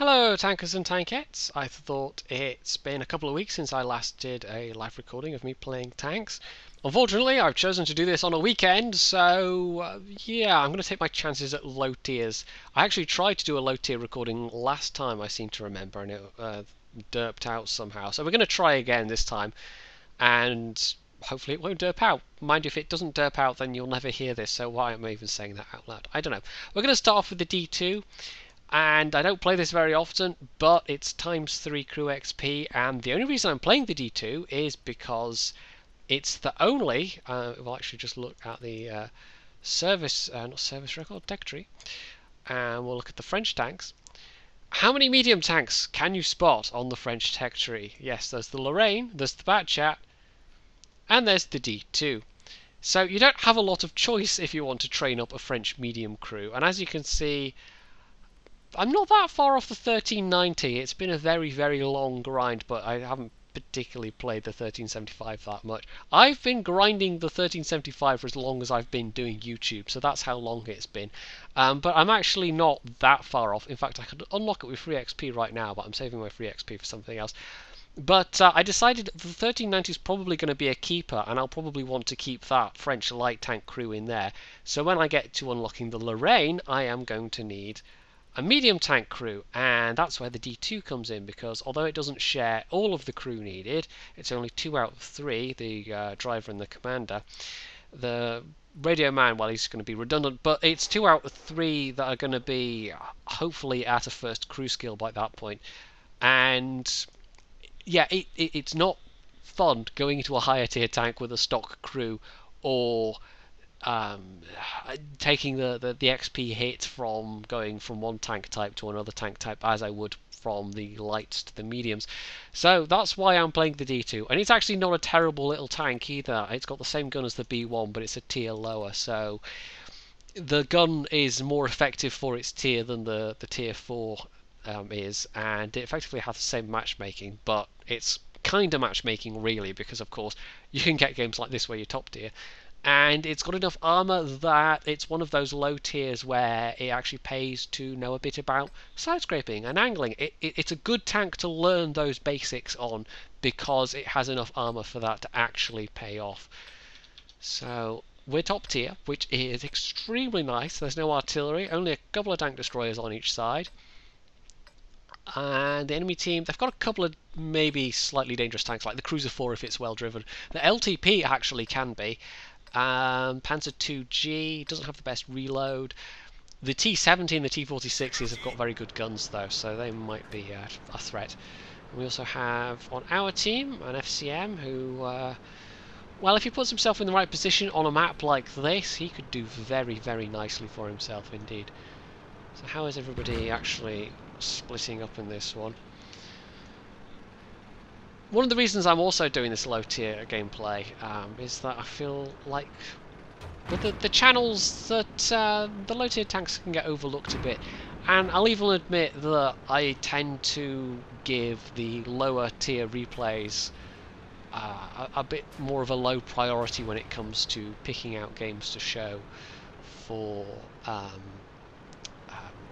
Hello tankers and tankettes. I thought it's been a couple of weeks since I last did a live recording of me playing tanks. Unfortunately, I've chosen to do this on a weekend, so yeah, I'm going to take my chances at low tiers. I actually tried to do a low tier recording last time, I seem to remember, and it derped out somehow. So we're going to try again this time, and hopefully it won't derp out. Mind you, if it doesn't derp out, then you'll never hear this, so why am I even saying that out loud? I don't know. We're going to start off with the D2. And I don't play this very often, but it's ×3 crew XP, and the only reason I'm playing the D2 is because it's the only, we'll actually just look at the not service record, tech tree, and we'll look at the French tanks. How many medium tanks can you spot on the French tech tree? Yes, there's the Lorraine, there's the Batchat, and there's the D2. So you don't have a lot of choice if you want to train up a French medium crew, and as you can see, I'm not that far off the 1390. It's been a very, very long grind, but I haven't particularly played the 1375 that much. I've been grinding the 1375 for as long as I've been doing YouTube, so that's how long it's been. But I'm actually not that far off. In fact, I could unlock it with free XP right now, but I'm saving my free XP for something else. But I decided the 1390 is probably going to be a keeper, and I'll probably want to keep that French light tank crew in there. So when I get to unlocking the Lorraine, I am going to need a medium tank crew, and that's where the D2 comes in, because although it doesn't share all of the crew needed, it's only 2 out of 3, the driver and the commander. The radio man, well, he's going to be redundant, but it's 2 out of 3 that are going to be hopefully at a first crew skill by that point. And yeah, it's not fun going into a higher tier tank with a stock crew, or taking the XP hit from going from one tank type to another tank type, as I would from the lights to the mediums. So that's why I'm playing the D2, and it's actually not a terrible little tank either. It's got the same gun as the B1, but it's a tier lower, so the gun is more effective for its tier than the tier 4 is, and it effectively has the same matchmaking, but it's kind of matchmaking really, because of course you can get games like this where you're top tier. And it's got enough armour that it's one of those low tiers where it actually pays to know a bit about side scraping and angling. It's a good tank to learn those basics on, because it has enough armour for that to actually pay off. So we're top tier, which is extremely nice. There's no artillery, only a couple of tank destroyers on each side. And the enemy team, they've got a couple of maybe slightly dangerous tanks, like the Cruiser 4 if it's well driven. The LTP actually can be. Panzer II G doesn't have the best reload. The T-70 and the T-46s have got very good guns though, so they might be a threat. And we also have on our team an FCM who, well, if he puts himself in the right position on a map like this, he could do very, very nicely for himself indeed. So how is everybody actually splitting up in this one? One of the reasons I'm also doing this low tier gameplay is that I feel like with the channels that the low tier tanks can get overlooked a bit, and I'll even admit that I tend to give the lower tier replays a bit more of a low priority when it comes to picking out games to show for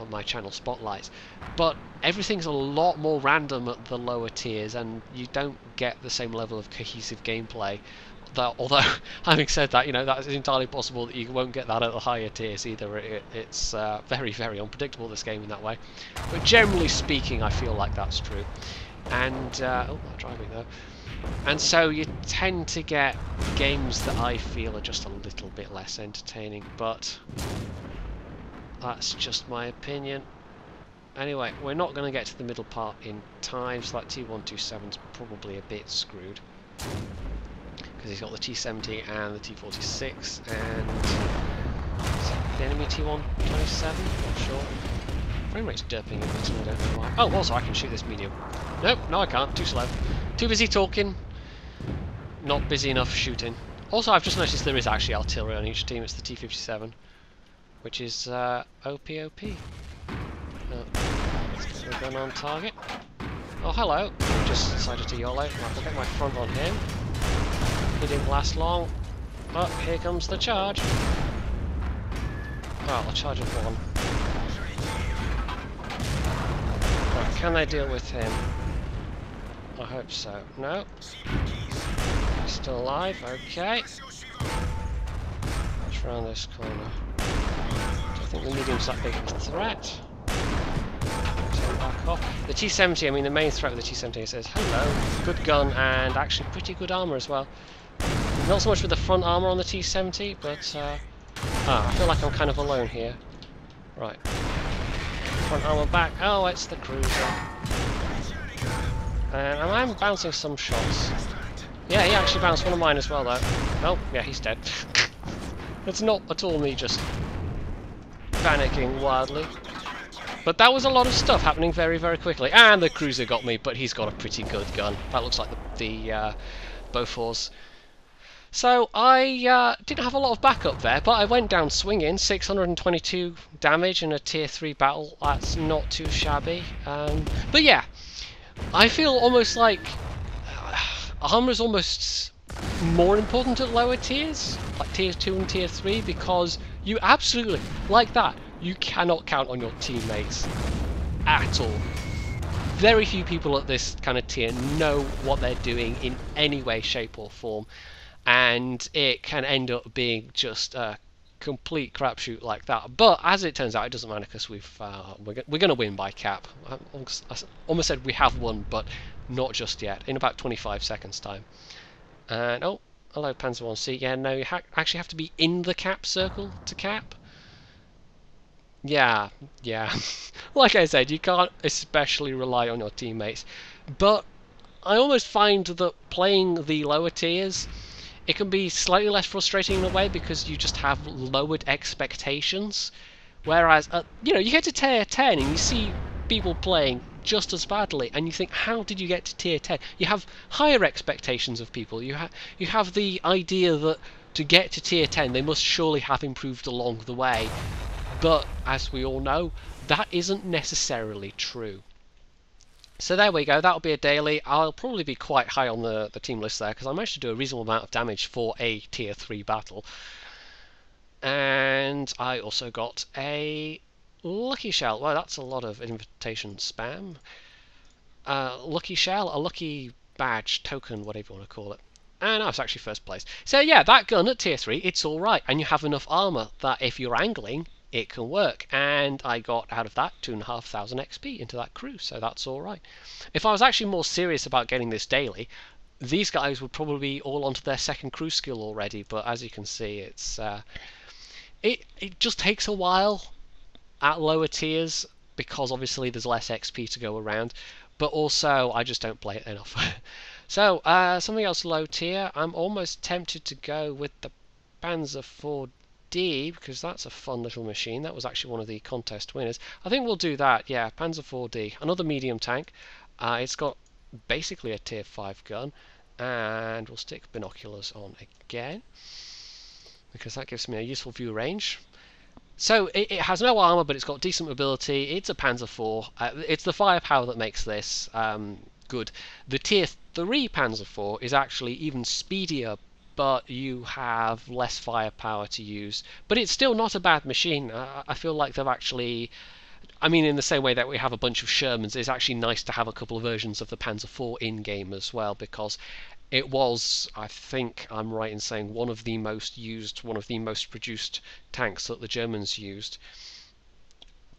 on my channel spotlights, but everything's a lot more random at the lower tiers, and you don't get the same level of cohesive gameplay. Although, having said that, you know, that is entirely possible that you won't get that at the higher tiers either. It's very, very unpredictable, this game, in that way. But generally speaking, I feel like that's true. And oh, not driving though. And so you tend to get games that I feel are just a little bit less entertaining, but that's just my opinion. Anyway, we're not going to get to the middle part in time, so that T127's probably a bit screwed, because he's got the T70 and the T46, and is that the enemy T127? Not sure. Frame rate's derping a bit, and I don't know why. Oh, also I can shoot this medium. Nope, no I can't, too slow. Too busy talking, not busy enough shooting. Also, I've just noticed there is actually artillery on each team. It's the T57. Which is OP. Let's get the gun on target. Oh, hello. Just decided to YOLO. Right, I'll get my front on him. He didn't last long. But here comes the charge. Well, I'll charge of one. Right, can they deal with him? I hope so. No. He's still alive, okay. What's around this corner? I think the medium's that big of a threat. Turn back off. The T-70, I mean the main threat with the T-70 says, hello, good gun and actually pretty good armour as well. Not so much with the front armour on the T-70, but I feel like I'm kind of alone here. Right. Front armour back. Oh, it's the cruiser. And I'm bouncing some shots. Yeah, he actually bounced one of mine as well though. Oh, yeah, he's dead. It's not at all me just panicking wildly. But that was a lot of stuff happening very, very quickly. And the cruiser got me, but he's got a pretty good gun. That looks like the Bofors. So I didn't have a lot of backup there, but I went down swinging. 622 damage in a tier 3 battle. That's not too shabby. But yeah, I feel almost like armor is almost more important at lower tiers, like tier 2 and tier 3, because you absolutely, like that, you cannot count on your teammates at all. Very few people at this kind of tier know what they're doing in any way, shape or form, and it can end up being just a complete crapshoot like that. But as it turns out, it doesn't matter because we're going to win by cap. I almost said we have won, but not just yet. In about 25 seconds time. And oh, hello Panzer IV D. Yeah, no, you actually have to be in the cap circle to cap. Yeah. Like I said, you can't especially rely on your teammates. But I almost find that playing the lower tiers, it can be slightly less frustrating in a way because you just have lowered expectations. Whereas, you get to tier 10 and you see people playing just as badly, and you think, how did you get to tier 10? You have higher expectations of people. You have the idea that to get to tier 10, they must surely have improved along the way. But as we all know, that isn't necessarily true. So there we go, that'll be a daily. I'll probably be quite high on the team list there, because I managed to do a reasonable amount of damage for a tier 3 battle. And I also got a lucky shell. Well, that's a lot of invitation spam. Lucky shell, a lucky badge, token, whatever you want to call it. And I was actually first place. So yeah, that gun at tier 3, it's alright. And you have enough armour that if you're angling, it can work. And I got out of that 2,500 XP into that crew, so that's alright. If I was actually more serious about getting this daily, these guys would probably be all onto their second crew skill already, but as you can see, it's it just takes a while at lower tiers, because obviously there's less XP to go around, but also I just don't play it enough. So, something else low tier, I'm almost tempted to go with the Panzer IV D, because that's a fun little machine. That was actually one of the contest winners. I think we'll do that, yeah, Panzer IV D. Another medium tank. It's got basically a tier 5 gun, and we'll stick binoculars on again, because that gives me a useful view range. So it has no armour, but it's got decent mobility. It's a Panzer IV. It's the firepower that makes this good. The tier 3 Panzer IV is actually even speedier, but you have less firepower to use. But it's still not a bad machine. I feel like they've actually... I mean, in the same way that we have a bunch of Shermans, it's actually nice to have a couple of versions of the Panzer IV in-game as well, because it was, I think I'm right in saying, one of the most used, one of the most produced tanks that the Germans used.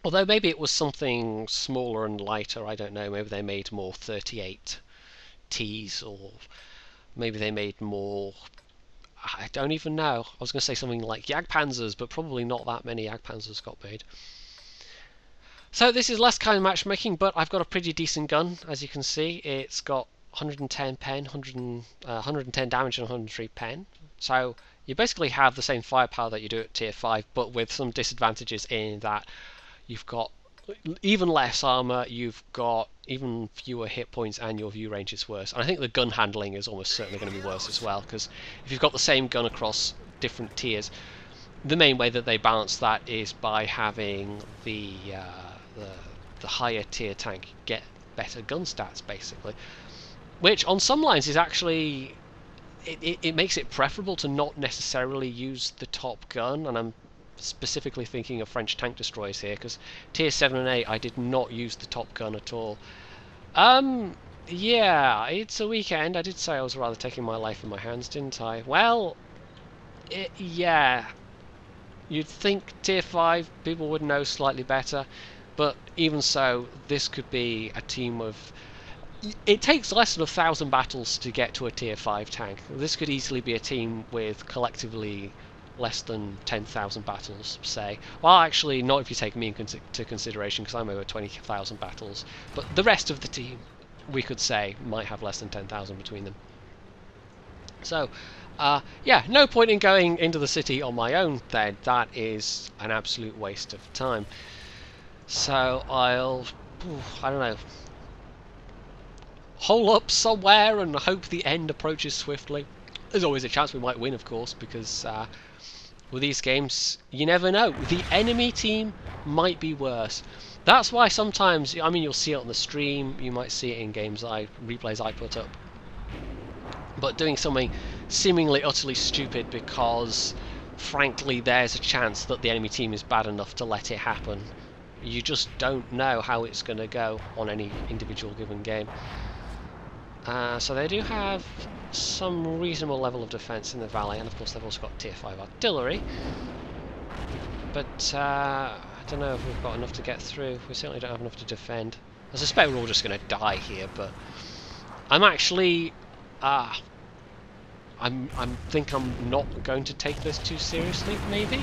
Although maybe it was something smaller and lighter, I don't know, maybe they made more 38Ts, or maybe they made more... I don't even know. I was going to say something like Jagdpanzers, but probably not that many Jagdpanzers got made. So this is less kind of matchmaking, but I've got a pretty decent gun, as you can see. It's got 110 pen, 110 damage and 103 pen. So you basically have the same firepower that you do at tier 5, but with some disadvantages in that you've got even less armour, you've got even fewer hit points, and your view range is worse. And I think the gun handling is almost certainly going to be worse as well, because if you've got the same gun across different tiers, the main way that they balance that is by having the higher tier tank get better gun stats, basically. Which on some lines is actually... It makes it preferable to not necessarily use the top gun, and I'm specifically thinking of French tank destroyers here, because tier 7 and 8 I did not use the Top Gun at all. Yeah, it's a weekend. I did say I was rather taking my life in my hands, didn't I? Well, yeah. You'd think tier 5 people would know slightly better, but even so, this could be a team of... It takes less than 1,000 battles to get to a tier 5 tank. This could easily be a team with collectively less than 10,000 battles, say. Well, actually, not if you take me into consideration, because I'm over 20,000 battles. But the rest of the team, we could say, might have less than 10,000 between them. So, yeah, no point in going into the city on my own then. That is an absolute waste of time. So I don't know, hole up somewhere and hope the end approaches swiftly. There's always a chance we might win, of course, because with these games, you never know. The enemy team might be worse. That's why sometimes, I mean, you'll see it on the stream, you might see it in games replays I put up. But doing something seemingly utterly stupid because, frankly, there's a chance that the enemy team is bad enough to let it happen. You just don't know how it's going to go on any individual given game. So they do have some reasonable level of defence in the valley, and of course they've also got tier 5 artillery. But I don't know if we've got enough to get through. We certainly don't have enough to defend. I suspect we're all just going to die here, but I'm actually... I think I'm not going to take this too seriously, maybe?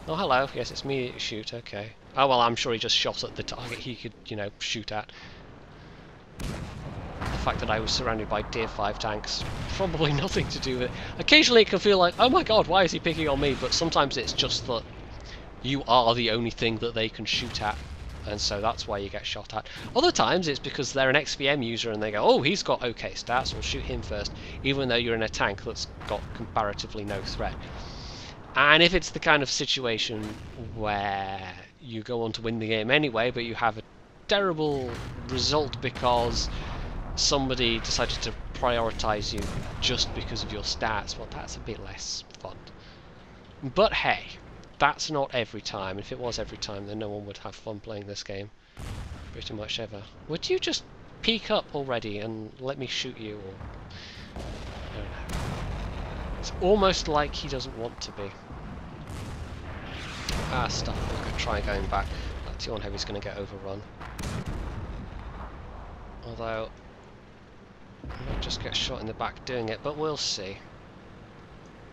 Oh, hello. Yes, it's me that you shoot. Okay. Oh, well, I'm sure he just shot at the target he could, you know, shoot at. The fact that I was surrounded by tier 5 tanks, probably nothing to do with it. Occasionally it can feel like, oh my god, why is he picking on me? But sometimes it's just that you are the only thing that they can shoot at, and so that's why you get shot at. Other times it's because they're an XVM user and they go, oh, he's got okay stats, we'll shoot him first, even though you're in a tank that's got comparatively no threat. And if it's the kind of situation where you go on to win the game anyway, but you have a terrible result because somebody decided to prioritise you just because of your stats, well, that's a bit less fun. But hey, that's not every time. If it was every time, then no one would have fun playing this game. Pretty much ever. Would you just peek up already and let me shoot you? Or... I don't know. It's almost like he doesn't want to be. Ah, stuff. I could try going back. That T1 Heavy's going to get overrun. Although, I might just get shot in the back doing it, but we'll see.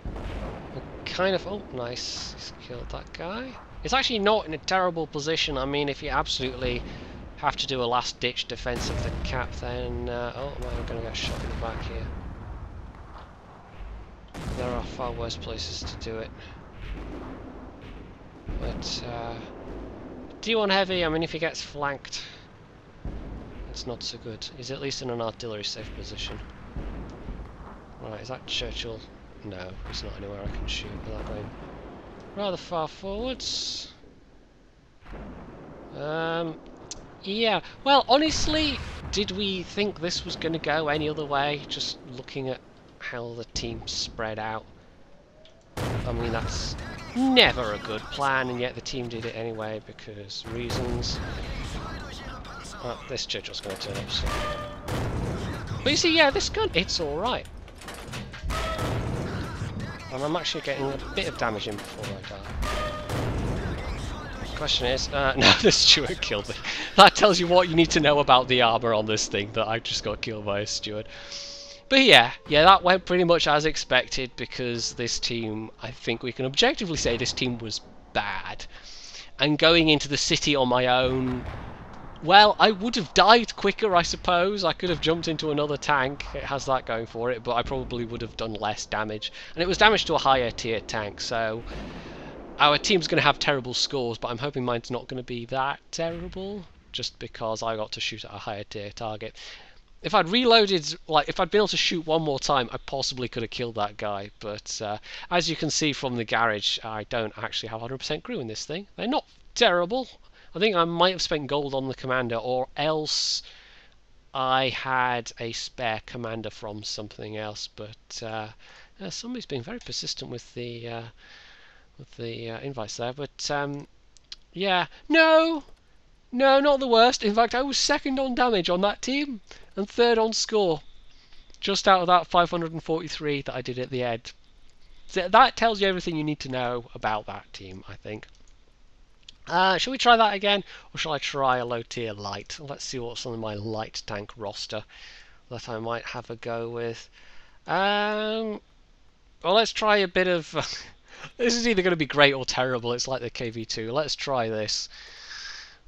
We're kind of... Oh, nice. He's killed that guy. It's actually not in a terrible position. I mean, if you absolutely have to do a last-ditch defense of the cap, then... oh, I'm going to get shot in the back here. There are far worse places to do it. But, D1 Heavy, I mean, if he gets flanked, it's not so good. He's at least in an artillery safe position. Right, is that Churchill? No, he's not anywhere I can shoot without going rather far forwards. Yeah, well, honestly, did we think this was going to go any other way? Just looking at how the team spread out. I mean, that's never a good plan, and yet the team did it anyway because reasons. Oh, this Churchill's going to turn up soon. But you see, yeah, this gun, it's alright. And I'm actually getting a bit of damage in before I die. Question is, no, the steward killed me. That tells you what you need to know about the armor on this thing, that I just got killed by a steward. But yeah, that went pretty much as expected, because this team, I think we can objectively say this team was bad. And going into the city on my own, well, I would have died quicker, I suppose. I could have jumped into another tank, it has that going for it, but I probably would have done less damage. And it was damage to a higher tier tank, so our team's going to have terrible scores, but I'm hoping mine's not going to be that terrible, just because I got to shoot at a higher tier target. If I'd reloaded, like, if I'd been able to shoot one more time, I possibly could have killed that guy. But as you can see from the garage, I don't actually have 100% crew in this thing. They're not terrible. I think I might have spent gold on the commander, or else I had a spare commander from something else. But somebody's been very persistent with the with the invites there. But yeah, no, not the worst. In fact, I was second on damage on that team and third on score, just out of that 543 that I did at the end. So that tells you everything you need to know about that team, I think. Shall we try that again, or shall I try a low tier light? Let's see what's on my light tank roster that I might have a go with. Well, let's try a bit of... this is either going to be great or terrible. It's like the KV2. Let's try this.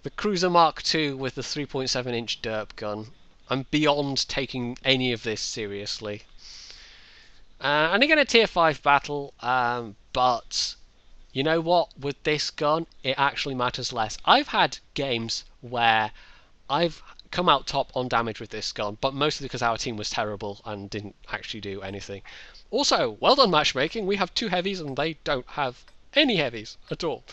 The Cruiser Mk.II with the 3.7-inch derp gun. I'm beyond taking any of this seriously. And again, a tier 5 battle, but you know what? With this gun, it actually matters less. I've had games where I've come out top on damage with this gun, but mostly because our team was terrible and didn't actually do anything. Also, well done matchmaking. We have 2 heavies and they don't have any heavies at all.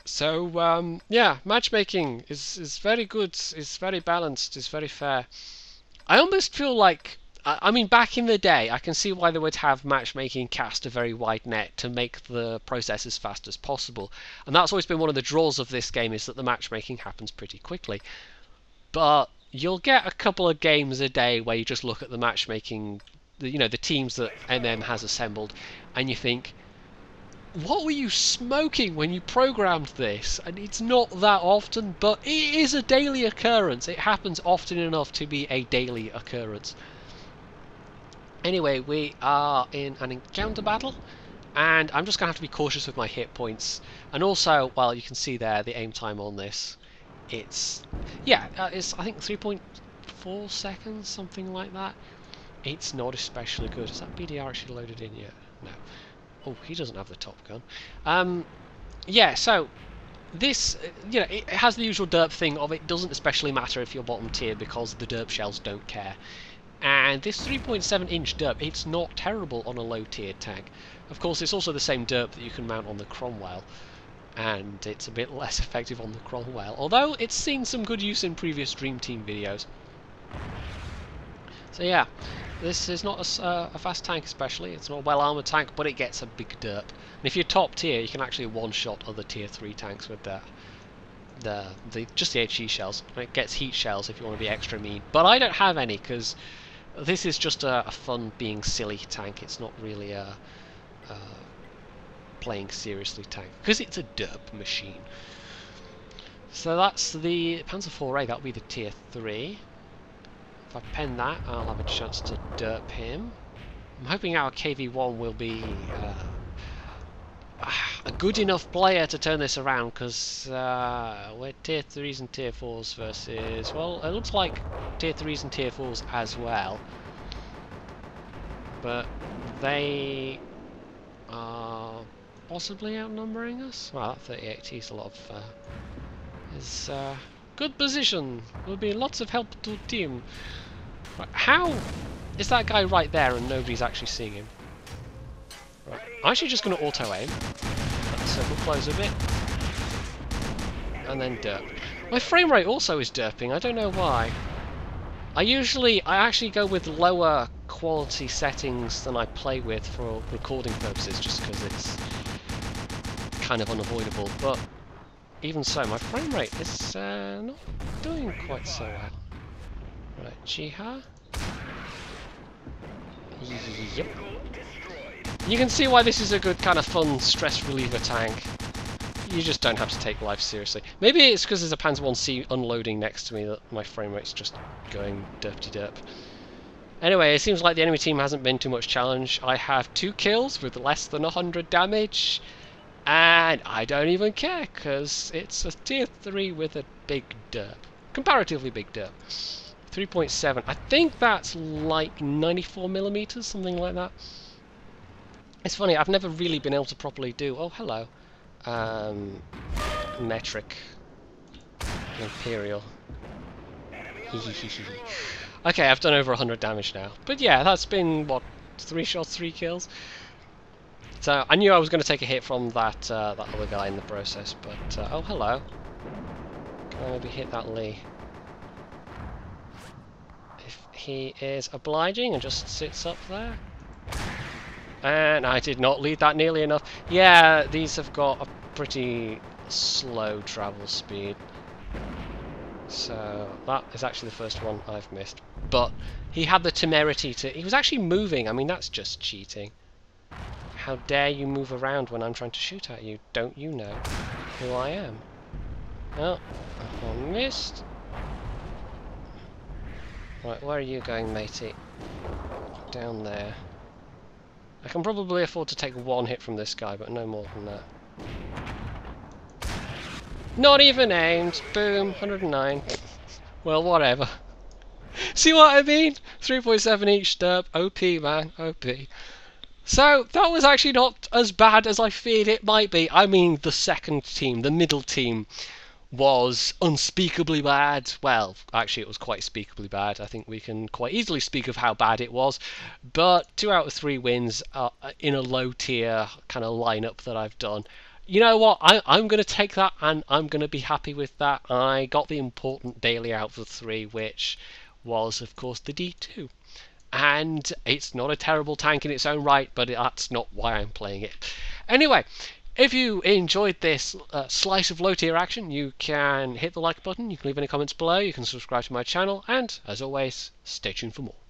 So yeah, matchmaking is very good, is very balanced, is very fair. I almost feel like, I mean, back in the day, I can see why they would have matchmaking cast a very wide net to make the process as fast as possible. And that's always been one of the draws of this game, is that the matchmaking happens pretty quickly. But you'll get a couple of games a day where you just look at the matchmaking, you know, the teams that MM has assembled, and you think, what were you smoking when you programmed this? And it's not that often, but it is a daily occurrence. It happens often enough to be a daily occurrence. Anyway, we are in an encounter battle, and I'm just going to have to be cautious with my hit points. And also, well, you can see there the aim time on this. It's, yeah, it's I think 3.4 seconds, something like that. It's not especially good. Is that BDR actually loaded in yet? No. Oh, he doesn't have the top gun. Yeah, so this, you know, it has the usual derp thing of it doesn't especially matter if you're bottom tier because the derp shells don't care. And this 3.7-inch derp, it's not terrible on a low tier tank. Of course, it's also the same derp that you can mount on the Cromwell, and it's a bit less effective on the Cromwell, although it's seen some good use in previous Dream Team videos. So yeah, this is not a fast tank especially, it's not a well-armoured tank, but it gets a big derp. And if you're top tier, you can actually one-shot other tier 3 tanks with just the HE shells. It gets heat shells if you want to be extra mean. But I don't have any, because this is just a fun being silly tank. It's not really a playing seriously tank, because it's a derp machine. So that's the Panzer IV D, that'll be the tier 3. If I pen that, I'll have a chance to derp him. I'm hoping our KV1 will be a good enough player to turn this around, because we're tier 3s and tier 4s versus, well, it looks like tier 3s and tier 4s as well. But they are possibly outnumbering us. Well, that 38 is a lot of is good position. Will be lots of help to the team. Right, how is that guy right there and nobody's actually seeing him? Right, I'm actually just going to auto aim. Circle close a bit, and then derp. My frame rate also is derping. I don't know why. I actually go with lower quality settings than I play with for recording purposes, just because it's kind of unavoidable. But even so, my frame rate is not doing quite so well. Right, Jiha. Yep. You can see why this is a good kind of fun stress reliever tank. You just don't have to take life seriously. Maybe it's because there's a Panzer I unloading next to me that my frame rate's just going derp-de-derp. Anyway, it seems like the enemy team hasn't been too much challenge. I have 2 kills with less than 100 damage, and I don't even care, because it's a tier 3 with a big derp. Comparatively big derp. 3.7. I think that's like 94mm, something like that. It's funny, I've never really been able to properly do... Oh, hello. Metric. Imperial. Okay, I've done over 100 damage now. But yeah, that's been, what, 3 shots, 3 kills? So, I knew I was going to take a hit from that other guy in the process, but... oh, hello. Can I maybe hit that Lee? If he is obliging and just sits up there. And I did not lead that nearly enough. Yeah, these have got a pretty slow travel speed. So that is actually the first one I've missed. But he had the temerity to... He was actually moving. I mean, that's just cheating. How dare you move around when I'm trying to shoot at you? Don't you know who I am? Oh, I missed. Right, where are you going, matey? Down there. I can probably afford to take one hit from this guy, but no more than that. Not even aimed! Boom, 109. Well, whatever. See what I mean? 3.7 each derp. OP, man. OP. So, that was actually not as bad as I feared it might be. I mean, the second team, the middle team, was unspeakably bad. Well, actually it was quite speakably bad. I think we can quite easily speak of how bad it was. But 2 out of 3 wins in a low tier kind of lineup that I've done. You know what, I'm going to take that and I'm going to be happy with that. I got the important daily out of the 3, which was of course the D2. And it's not a terrible tank in its own right, but that's not why I'm playing it. Anyway, if you enjoyed this slice of low tier action, you can hit the like button, you can leave any comments below, you can subscribe to my channel, and as always, stay tuned for more.